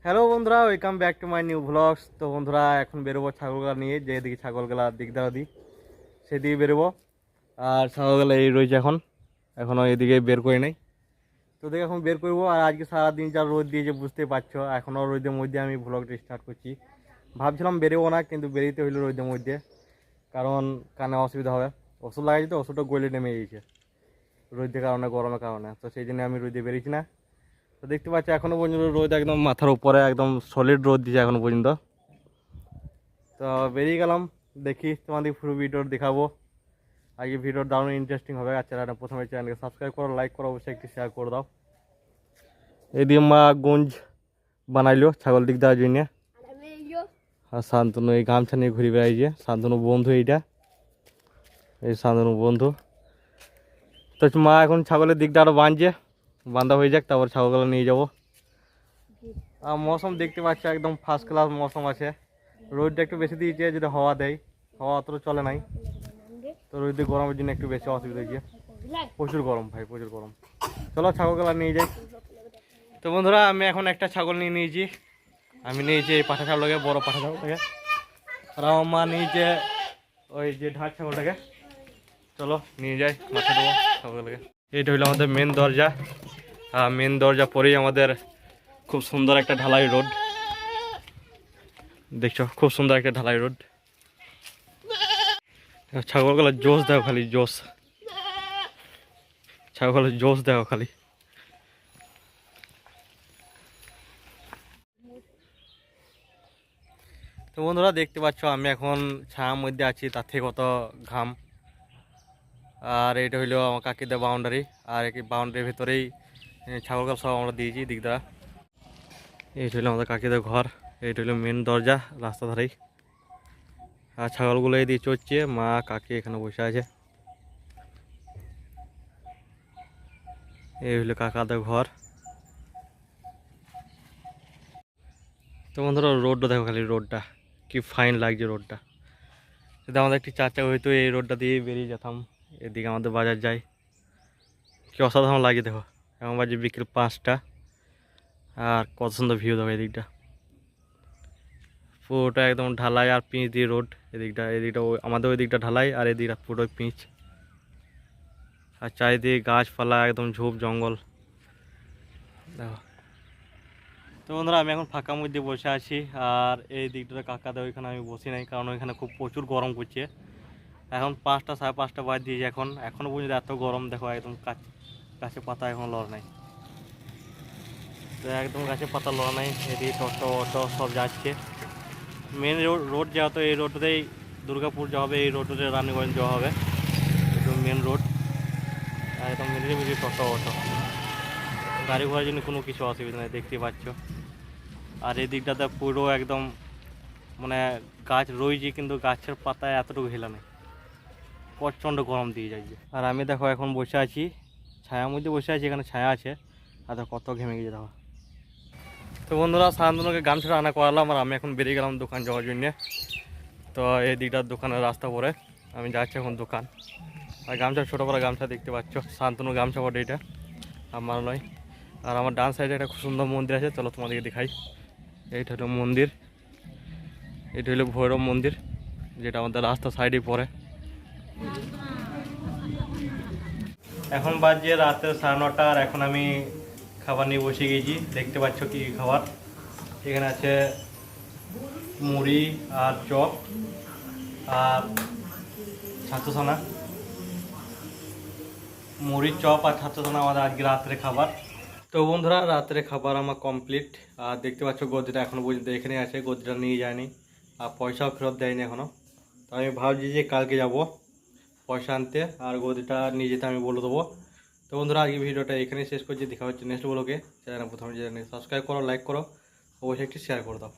Hello বন্ধুরা, welcome back to my new vlogs. তো বন্ধুরা, এখন বেরোবো ছাগলগুলা নিয়ে, যেদিকে ছাগলগুলা দিকদার দিই সেদিকে বেরোবো। আর ছাগলগুলা এই রয়েছে এখনও এদিকে বের করে নেই। তো দেখে এখন বের করবো। আর আজকে সারাদিন যা রোদ দিয়েছে বুঝতে পারছো, এখনও রোদের মধ্যে আমি ভ্লগটা স্টার্ট করছি। ভাবছিলাম বেরোবো না, কিন্তু বেরোতে হইলো রোদের মধ্যে, কারণ কানে অসুবিধা হবে। ওষুধ লাগাইছি তো ওষুধটা গলে নেমে গিয়েছে রোদের কারণে, গরমের কারণে। তো সেই জন্য আমি রোদে বেরিয়েছি না। তো দেখতে পাচ্ছি এখনো পর্যন্ত রোদ একদম মাথার উপরে, একদম সলিড রোদ দিচ্ছে এখনো পর্যন্ত। তো বেরিয়ে গেলাম, দেখি তোমাদের পুরো ভিডিও দেখাবো। আজকে ভিডিও দারুণ ইন্টারেস্টিং হবে। আর চ্যানেলটা প্রথমে চ্যানেলকে সাবস্ক্রাইব করো, লাইক করো, অবশ্যই একটি শেয়ার করে দাও। এদিকে মা গঞ্জ বানাইলো ছাগল দিক দেওয়ার জন্য। আর শান্তনু এই গামছা নিয়ে ঘুরে বেড়াইছে। শান্তনু বন্ধু এইটা, এই শান্তনু বন্ধু। তো মা এখন ছাগলের দিকটা আরও বান্ধা হয়ে যাক, তারপর ছাগলগুলো নিয়ে যাবো। আর মৌসুম দেখতে পাচ্ছি একদম ফার্স্ট ক্লাস মৌসুম আছে। রোদটা একটু বেশি দিয়েছে, যদি হাওয়া দেয়, হাওয়া অতটা চলে নাই। তো রোদে গরমের জন্য একটু বেশি অসুবিধা হয়েছে। প্রচুর গরম ভাই, প্রচুর গরম। চলো ছাগলগুলা নিয়ে যাই। তো বন্ধুরা, আমি এখন একটা ছাগল নিয়ে নিয়েছি। আমি নিয়েছি এই পাঠা ছাগলটাকে, বড় পাঠা ছাগলটাকে। আর আমার মা নিয়েছে ওই যে ঢাক ছাগলটাকে। চলো নিয়ে যাই, মাঠে দেবো ছাগলটাকে। এইটা হইলো আমাদের মেন দরজা। আর মেন দরজা পরেই আমাদের খুব সুন্দর একটা ঢালাই রোড দেখছো, খুব সুন্দর একটা ঢালাই রোড। ছাগলগুলো জোশ দেখো খালি, জোশ। ছাগলের জোশ দেখো খালি। তো বন্ধুরা, দেখতে পাচ্ছ আমি এখন ছায়ার মধ্যে আছি, তার থেকে কত ঘাম। আর এটা হইলো আমার কাকিদের বাউন্ডারি। আর এই বাউন্ডারির ভেতরেই ছাগলগুলো সব আমরা দিয়েছি দিকদা। এইটা হইলো আমাদের কাকিদের ঘর। এইটা হইলো মেন দরজা, রাস্তা ধারেই। আর ছাগলগুলো এই দিয়ে চড়ছে, মা কাকি এখানে বসে আছে। এই হইলো কাকাদের ঘর। তো বন্ধুরা, রোডটা দেখো খালি, রোডটা কি ফাইন লাগছে রোডটা। যদি আমাদের একটি চার চাকা হইতো, এই রোডটা দিয়ে বেরিয়ে যেতাম, এদিকে আমাদের বাজার যাই। কি অসাধারণ লাগে দেখো। এখন বাজে বিকেল 5টা। আর কত সুন্দর ভিউ দেখো এদিকটা, পুরোটা একদম ঢালাই আর পিচ দিয়ে রোড। এদিকটা আমাদের ওই দিকটা ঢালাই, আর এদিকটা পুরো পিচ। আর চারিদিকে গাছপালা, একদম ঝোপ জঙ্গল দেখো। তো বন্ধুরা, আমি এখন ফাঁকা মধ্যে বসে আছি। আর এই দিকটাতে কাকাদের ওইখানে আমি বসি নাই, কারণ ওইখানে খুব প্রচুর গরম করছে। এখন 5টা, সাড়ে 5টা বাজ দিয়েছে। এখনও পর্যন্ত এত গরম দেখো, একদম গাছে পাতা এখন লড় নাই। তো একদম গাছে পাতা লড়া নাই। এদিকে টোটো অটো সব যাচ্ছে। মেন রোড যেহেতু, এই রোডটাতেই দুর্গাপুর যাওয়া হবে, এই রোডটাতে রানীগঞ্জ যাওয়া হবে। একদম মেন রোড। আর একদম মিলিয়ে টোটো অটো, গাড়ি ঘোড়ার জন্য কোনো কিছু অসুবিধা নেই, দেখতে পাচ্ছ। আর এই দিকটাতে পুরো একদম মানে গাছ রয়েছে, কিন্তু গাছের পাতায় এতটুকু হেলা নেই, প্রচণ্ড গরম দিয়ে যাচ্ছে। আর আমি দেখো এখন বসে আছি ছায়ার মধ্যে, বসে আছি, এখানে ছায়া আছে। আর দেখো কত ঘেমে গেছে দেখো। তো বন্ধুরা, শান্তনুকে গামছাটা আনা করালাম, আর আমি এখন বেরিয়ে গেলাম দোকান যাওয়ার জন্যে। তো এই দিকটার দোকানের রাস্তা পরে আমি যাচ্ছি এখন দোকান। আর গামছা, ছোটো করে গামছা দেখতে পাচ্ছ, শান্তনুর গামছা বটে এটা, আমার নয়। আর আমার ডান সাইডে একটা খুব সুন্দর মন্দির আছে, চলো তোমাদেরকে দেখাই। এইটা হলো মন্দির, এটা হলো ভৈরব মন্দির, যেটা আমাদের রাস্তা সাইডে পড়ে। এখন বাজে রাতে 9:30। আর এখন আমি খাবার নিয়ে বসে গিয়েছি। দেখতে পাচ্ছ কি খাবার এখানে আছে, মুড়ি আর চপ আর ছাতুছানা। মুড়ি, চপ আর ছাতুছানা আমাদের আজকে রাত্রে খাবার। তো বন্ধুরা, রাত্রে খাবার আমার কমপ্লিট। আর দেখতে পাচ্ছ গদিটা এখনও পর্যন্ত এখানে আছে, গদিটা নিয়ে যায়নি। আর পয়সাও ফেরত দেয়নি এখনও। তো আমি ভাবছি যে কালকে যাব পয়সা আনতে, আর গদিটা নিয়ে যেতে আমি বলে দেবো। তো বন্ধুরা, আজকে ভিডিওটা এখানেই শেষ করছি। দেখা হচ্ছে নেক্সট ব্লগে। চ্যানেল প্রথমে সাবস্ক্রাইব করো, লাইক করো, অবশ্যই একটি শেয়ার করে দাও।